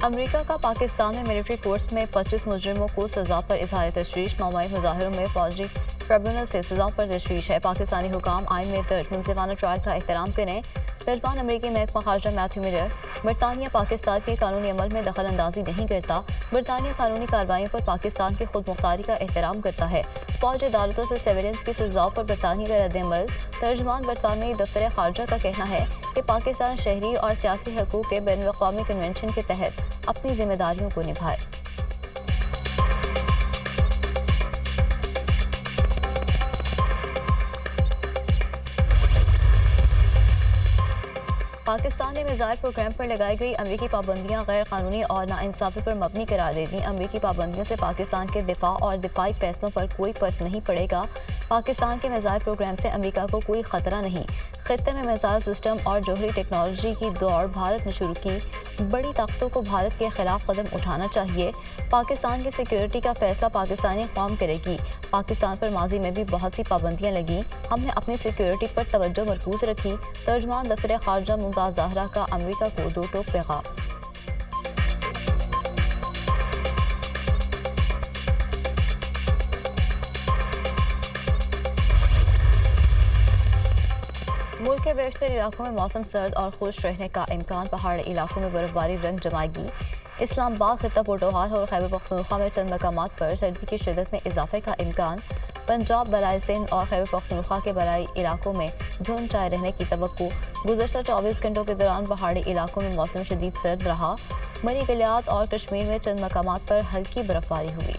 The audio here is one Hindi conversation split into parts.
अमेरिका का पाकिस्तान में मिलिट्री कोर्स में 25 मुजरिमों को सजा पर इजहार तशवीश। मौमई मुजाहिरों में फौजी ट्रिब्यूनल से सजा पर तशवीश है। पाकिस्तानी हुकाम आइन में दर्ज मुनसिफाना ट्रायल का एहतराम करें। मेजबान अमरीकी महकमा खारजा मैथ्यू मिलर, बरतानिया पाकिस्तान के कानूनी अमल में दखल अंदाजी नहीं करता। बरतानिया कानूनी कार्रवाइयों पर पाकिस्तान की खुद मुख्तारी का एहतराम करता है। फौज अदालतों से सर्वेलेंस की सजाओं पर बरतानिया का रद्दअमल। तर्जमान बरतानवी दफ्तर खारजा का कहना है कि पाकिस्तान शहरी और सियासी हकूक़ के बैन अवी कन्वेंशन के तहत अपनी जिम्मेदारियों को निभाए। पाकिस्तान ने मिसाइल प्रोग्राम पर लगाई गई अमरीकी पाबंदियां गैर कानूनी और नाइंसाफी पर मबनी करार दे दी। अमरीकी पाबंदियों से पाकिस्तान के दिफा और दिफाई फैसलों पर कोई फर्क नहीं पड़ेगा। पाकिस्तान के मिसाइल प्रोग्राम से अमरीका को कोई खतरा नहीं। खित्ते में मिसाइल सिस्टम और जोहरी टेक्नोलॉजी की दौड़ भारत ने शुरू की। बड़ी ताकतों को भारत के खिलाफ कदम उठाना चाहिए। पाकिस्तान की सिक्योरिटी का फैसला पाकिस्तानी कौम करेगी। पाकिस्तान पर माजी में भी बहुत सी पाबंदियां लगी, हमने अपनी सिक्योरिटी पर तवज्जो मरकूज रखी। तर्जमान दफ्तर खारजा मुमताज ज़हरा का अमरीका को दो टोक पैगाम। मुल्क के बेशतर इलाकों में मौसम सर्द और खुश रहने का इम्कान। पहाड़ी इलाकों में बर्फबारी रंग जमाएगी। इस्लामाबाद, खित्ता पोटोहार और खैबर पख्तूनख्वा में चंद मकामात पर सर्दी की शिदत में इजाफे का इम्कान। पंजाब, बराए सिंध और खैबर पख्तूनख्वा के बराई इलाकों में धुंध छाए रहने की तवक्को। गुज़श्ता 24 घंटों के दौरान पहाड़ी इलाकों में मौसम शदीद सर्द रहा। मरी गलियात और कश्मीर में चंद मकामात पर हल्की बर्फबारी हुई।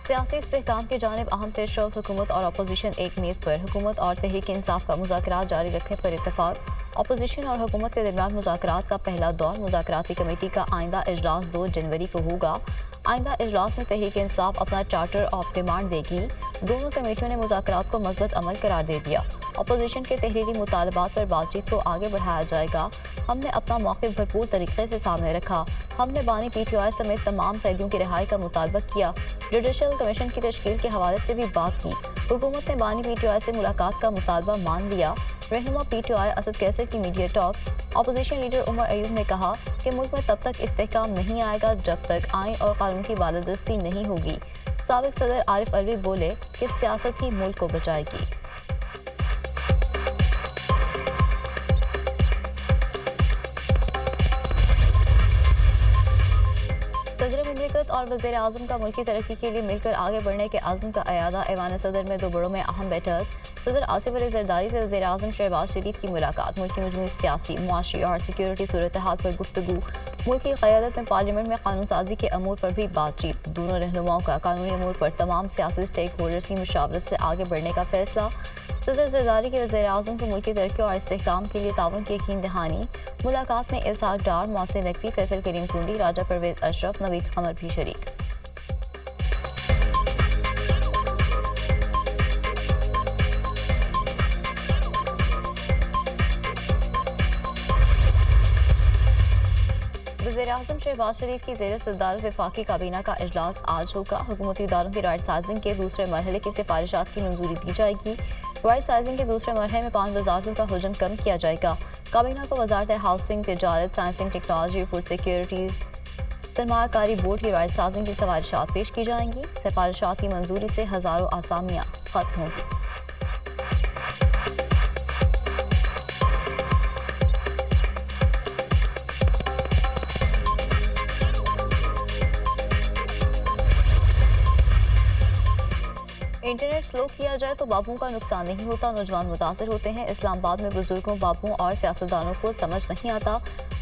सियासी इस्तेहकाम की जानिब अहम पेशरफ्त। हुकूमत और अपोजिशन एक मेज़ पर। हुकूमत और तहरीक इंसाफ का मुज़ाकरात जारी रखने पर इत्तफाक। अपोजिशन और हुकूमत के दरमियान मुज़ाकरात का पहला दौर। मुज़ाकराती कमेटी का आइंदा इजलास 2 जनवरी को होगा। आइंदा इजलास में तहरीक इंसाफ अपना चार्टर ऑफ डिमांड देगी। दोनों कमेटियों ने मुज़ाकरात को मज़बूत अमल करार दे दिया। अपोजिशन के तहरीरी मुतालबात पर बातचीत को आगे बढ़ाया जाएगा। हमने अपना मौक़िफ़ भरपूर तरीके से सामने रखा। हमने बानी PTI समेत तमाम कैदियों की रिहाई का मुतालबा किया। जुडिशल कमीशन की तश्कील के हवाले से भी बात की। हुकूमत ने बानी PTI से मुलाकात का मुतालबा मान लिया। रहनुमा PTI असद कैसर की media talk. Opposition leader Omar Ayub ने कहा कि मुल्क में तब तक इस्तेहकाम नहीं आएगा जब तक आइन और कानून की बालादस्ती नहीं होगी। साबिक सदर आरिफ अलवी बोले कि सियासत ही मुल्क को बचाएगी। सदर मुमलिकत और वज़ीर आज़म का मुल्की तरक्की के लिए मिलकर आगे बढ़ने के आज़म का अयादा। ऐवान सदर में 2 बड़ों में अहम बैठक। सदर आसिफ अली ज़रदारी से वज़ीर आज़म शहबाज शरीफ की मुलाकात। मुल्क की मजमूई सियासी, मुआशी और सिक्योरिटी सूरत हाल पर गुफ्तगू। मुल्क की क़यादत में पार्लियामेंट में कानून साजी के अमूर पर भी बातचीत। दोनों रहनुमाओं का कानूनी अमूर पर तमाम सियासी स्टेक होल्डर्स की मुशावरत से आगे बढ़ने का फैसला। सदर ज़रदारी के वज़ीर आज़म को मुल्की तरक्की और इस्तेहकाम के लिए ताउन की यकीन दहानी। मुलाकात में इसहाक डार, मोहसिन नकवी, फैसल करीम टूंडी, राजा परवेज़ अशरफ, नवीद कमर भी शरीक। वज़ीर-ए-आज़म शहबाज शरीफ की ज़ेर सदारत वफाकी काबीना का इजलास आज होगा। हुकूमती इदारों की राइट साइजिंग के दूसरे मरहले की सिफारिशात की मंजूरी दी जाएगी। राइट साइजिंग के दूसरे मरहले में 5 वजारतों का हुजम कम किया जाएगा। काबीना को वजारत हाउसिंग, तिजारत, साइंसिंग टेक्नोलॉजी, फूड सिक्योरिटी, सरमायाकारी बोर्ड की राइट साइजिंग की सिफारिशात पेश की जाएंगी। सिफारिशात की मंजूरी से हज़ारों आसामियाँ खत्म होंगी। इंटरनेट स्लो किया जाए तो बाबुओं का नुकसान नहीं होता, नौजवान मुतासर होते हैं। इस्लामाबाद में बुजुर्गों, बाबुओं और सियासतदानों को समझ नहीं आता।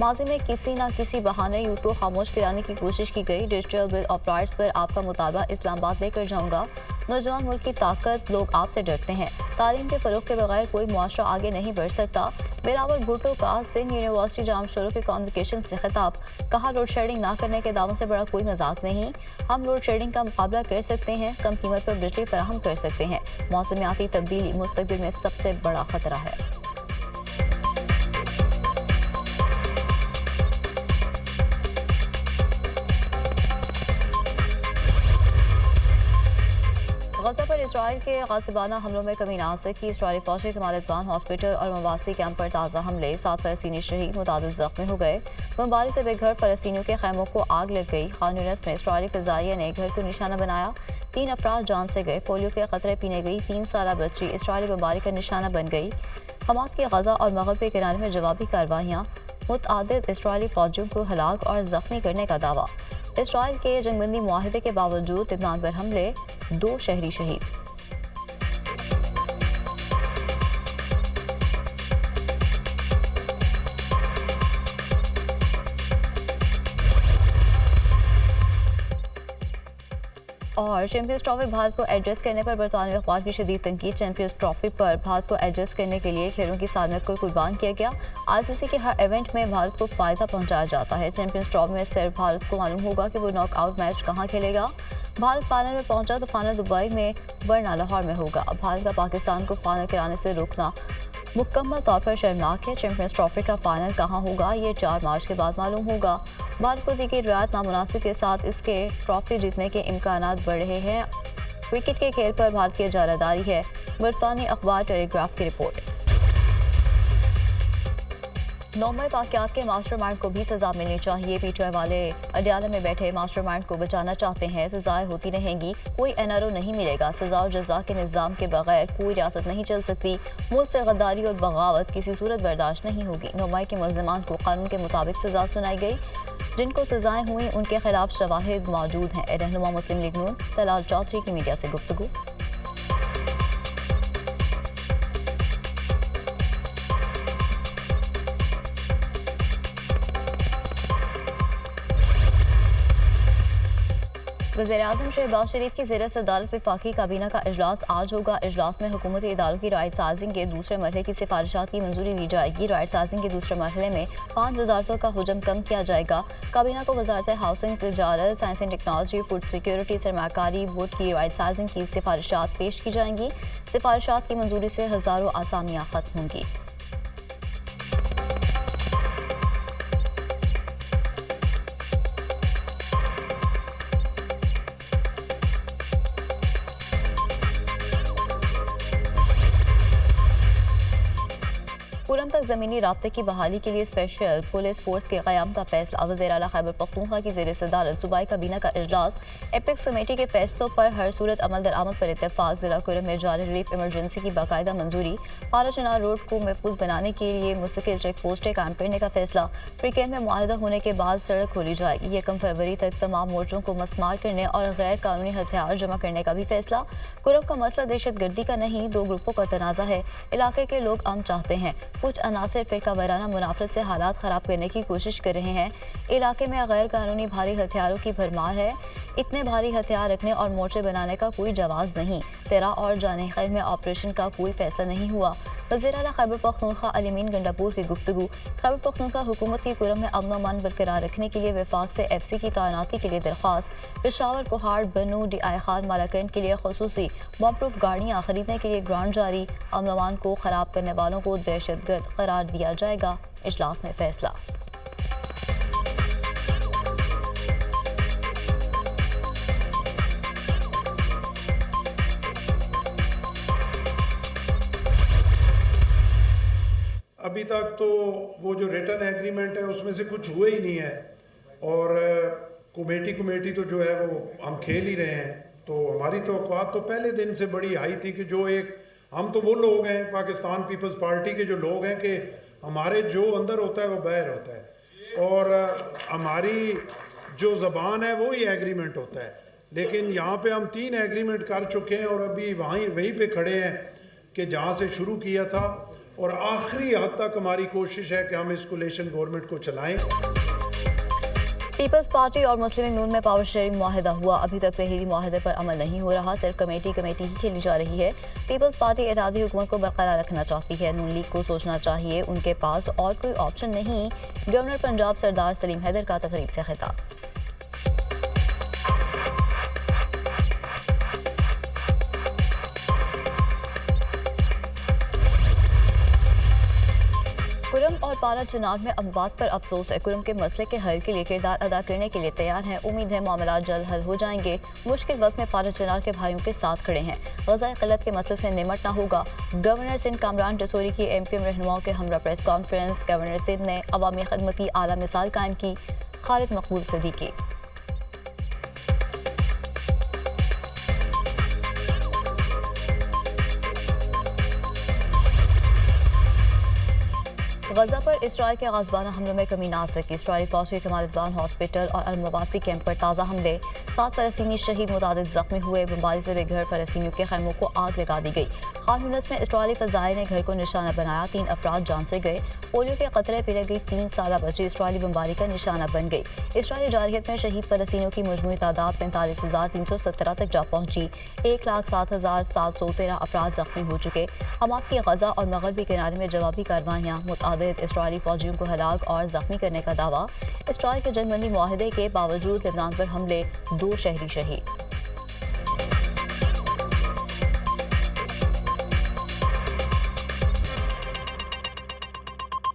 माजी में किसी न किसी बहाने यूट्यूब खामोश कराने की कोशिश की गई। डिजिटल बिल ऑफ राइट्स पर आपका मुतालबा इस्लामाबाद लेकर जाऊंगा। नौजवान मुल्क की ताकत, लोग आपसे डरते हैं। तालीम के फरोग के बगैर कोई मुआशरा आगे नहीं बढ़ सकता। बिलावल भुट्टो का सिंध यूनिवर्सिटी जामशोरों के कॉन्वोकेशन से खिताब। कहा, लोड शेडिंग ना करने के दावों से बड़ा कोई मजाक नहीं। हम लोड शेडिंग का मुकाबला कर सकते हैं, कम कीमत पर बिजली फराहम कर सकते हैं। मौसमियाती तब्दीली मुस्तकबिल में सबसे बड़ा खतरा है। गजा पर इसराइल के गासिबाना हमलों में कमी नासिक की इसराइली फौजी कमालतवान हॉस्पिटल और मवासी कैंप पर ताज़ा हमले, 7 फ़लस्तीनी शहीद, मुतादिद ज़ख्मी हो गए। बमबारी से बेघर फ़लस्तीनियों के खैमों को आग लग गई। खान यूनिस में इसराइली फ़िज़ाइया ने घर को निशाना बनाया, 3 अफराद जान से गए। पोलियो के खतरे पीने गई 3 साल बच्ची इसराइली बमबारी का निशाना बन गई। हमास की गजा और मगरब के किनारे में जवाबी कार्रवाइयाँ, मुतअद्दिद इसराइली फौजियों को हलाक और ज़ख्मी करने का दावा। इसराइल के जंगबंदी मुआहदे के बावजूद लबनान पर हमले, 2 शहरी शहीद। और चैंपियंस ट्रॉफी भारत को एडजस्ट करने पर बरतानवी अखबार की शदीद तनकीद। चैंपियंस ट्रॉफी पर भारत को एडजस्ट करने के लिए खेलों की सालमियत को कुर्बान किया गया। आईसीसी के हर इवेंट में भारत को फ़ायदा पहुंचाया जाता है। चैंपियंस ट्रॉफी में सिर्फ भारत को मालूम होगा कि वो नॉकआउट मैच कहां खेलेगा। भारत फाइनल में पहुंचा तो फाइनल दुबई में वरना लाहौर में होगा। भारत का पाकिस्तान को फाइनल कराने से रोकना मुकम्मल तौर पर शर्मनाक है। चैंपियंस ट्रॉफी का फाइनल कहां होगा ये 4 मार्च के बाद मालूम होगा। भारत को दी गई रियायत नामुनासिब के साथ इसके ट्रॉफी जीतने के इम्कानात बढ़ रहे हैं। क्रिकेट के खेल पर भारत की इजारादारी है, बरतानी अखबार टेलीग्राफ की रिपोर्ट। 9 मई वाक़यात के मास्टरमाइंड को भी सजा मिलनी चाहिए। पीटीआई वाले अडयाला में बैठे मास्टरमाइंड को बचाना चाहते हैं। सजाएं होती रहेंगी, कोई एनआरओ नहीं मिलेगा। सजा और जजा के निज़ाम के बगैर कोई रियासत नहीं चल सकती। मुल्क से गद्दारी और बगावत किसी सूरत बर्दाश्त नहीं होगी। 9 मई के मुल्ज़िमान को कानून के मुताबिक सजा सुनाई गई। जिनको सजाएं हुई उनके खिलाफ शवाहिद मौजूद हैं। रहनुमा मुस्लिम लीग नून तलाल चौधरी की मीडिया से गुफ्तगू। वज़ीर-ए-आज़म शहबाज शरीफ की ज़ेर सदारत वफाकी काबीना का इजलास आज होगा। इजलास में हुकूमती इदारों की राइट साजिंग के दूसरे मरहले की सिफारिशात की मंजूरी दी जाएगी। राइट साजिंग के दूसरे मरहले में 5 वजारतों का हुजम कम किया जाएगा। काबीना को वजारत हाउसिंग, तिजारत, science and technology, food security, सरमाकारी, वुड की राइट साजिंग की सिफारिशात पेश की जाएंगी। सिफारिशात की मंजूरी से हज़ारों आसामियाँ खत्म होंगी। पुरम तक ज़मीनी राब्ते की बहाली के लिए स्पेशल पुलिस फोर्स के क़याम का फैसला। वज़ीर आला खैबर पख्तूनख्वा की ज़ेर सदारत सूबाई काबीना का इजलास। एपेक्स कमेटी के फैसलों पर हर सूरत अमल दरामद पर इत्तेफाक। ज़िला कुरम में जारी रिलीफ इमरजेंसी की बाकायदा मंजूरी। पारा चनार रोड को महफूज बनाने के लिए मुस्तकिल चेक पोस्टें कायम करने का फैसला। प्रीकेम में मुआहदा होने के बाद सड़क खोली जाएगी। 1 फरवरी तक तमाम मोर्चों को मस्मार करने और गैर कानूनी हथियार जमा करने का भी फैसला। कुरम का मसला दहशत गर्दी का नहीं, 2 ग्रुपों का तनाज़ा है। इलाके के लोग अमन चाहते हैं। कुछ अनासिर फिरका वाराना मुनाफरत से हालात ख़राब करने की कोशिश कर रहे हैं। इलाके में गैर कानूनी भारी हथियारों की भरमार है। इतने भारी हथियार रखने और मोर्चे बनाने का कोई जवाज़ नहीं। तेरा और जाने खैर में ऑपरेशन का कोई फैसला नहीं हुआ। वज़ीर आला खैबर पख्तूनख्वा अलीमीन गंडापुर की गुफ्तगू। खैबर पख्तूनख्वा हुकूमत की कुरम में अमन अमान बरकरार रखने के लिए वफाक से FC की तैनाती के लिए दरख्वास्त। पेशावर, कोहाड़, बनू, DI खान, मालाकंड के लिए खसूसी बम प्रूफ गाड़ियाँ खरीदने के लिए ग्रांट जारी। अमन अमान को ख़राब करने वालों को दहशतगर्द करार दिया जाएगा। इजलास में फैसला। अभी तक तो वो जो रिटर्न एग्रीमेंट है उसमें से कुछ हुआ ही नहीं है और कमेटी तो जो है वो हम खेल ही रहे हैं। तो हमारी तवक्कुआत तो पहले दिन से बड़ी हाई थी कि जो एक हम तो वो लोग हैं पाकिस्तान पीपल्स पार्टी के जो लोग हैं कि हमारे जो अंदर होता है वो बाहर होता है और हमारी जो ज़बान है वो ही एग्रीमेंट होता है। लेकिन यहाँ पे हम 3 एग्रीमेंट कर चुके हैं और अभी वहीं पे खड़े हैं कि जहाँ से शुरू किया था और आखिरी हद तक हमारी कोशिश है कि हम इस कोलिशन गवर्नमेंट को चलाएं। पीपल्स पार्टी और मुस्लिम लीग नून में पावर शेयरिंग मुआहदा हुआ। अभी तक तहरीरी मुआहदे पर अमल नहीं हो रहा, सिर्फ कमेटी ही खेली जा रही है। पीपल्स पार्टी इत्तेहादी हुकूमत को बरकरार रखना चाहती है। नून लीग को सोचना चाहिए, उनके पास और कोई ऑप्शन नहीं। गवर्नर पंजाब सरदार सलीम हैदर का तकरीब से खिताब। कुरम और पारा चुनाव में अमवात पर अफसोस है। कुरम के मसले के हल के लिए किरदार अदा करने के लिए तैयार हैं। उम्मीद है मामला जल्द हल हो जाएंगे। मुश्किल वक्त में पारा चुनाव के भाइयों के साथ खड़े हैं। ग़ज़ाए क़िल्लत के मसले से निमटना होगा। गवर्नर सिंध कामरान जसोरी की MPM रहनुमाओं के हमरा प्रेस कॉन्फ्रेंस। गवर्नर सिंध ने अवामी खिदमत की आला मिसाल कायम की। खालिद मकबूल सदीकी। गजा पर इसराइल के गाज़बाना हमलों में कमी ना आ सकी। इसराइली फौज के कमांडदान हॉस्पिटल और अलमवासी कैंप पर ताज़ा हमले। 7 फ़लस्तीनी शहीद, मुतादिद जख्मी हुए। बमबारी से बेघर फ़लस्तीनियों के खैमों को आग लगा दी गई। खान यूनिस में इसराइली फ़ज़ाइल ने घर को निशाना बनाया। 3 अफराद जान से गए। पोलियो के कतरे पिला गई 3 साला बच्ची इसराइली बमबारी का निशाना बन गई। इसराइली जारहियत में शहीद फ़लस्तीनियों की मजमूई तादाद 45,317 तक जा पहुंची। 1,07,713 अफराद जख्मी हो चुके। हमास की गजा और मगरबी किनारे में जवाबी कार्रवाइयाँ। मुतादिद इसराइली फौजियों को हलाक और जख्मी करने का दावा। इसराइल के जंगबंदी मुआहदे के बावजूद लेबनान पर हमले, 2 शहरी शहीद।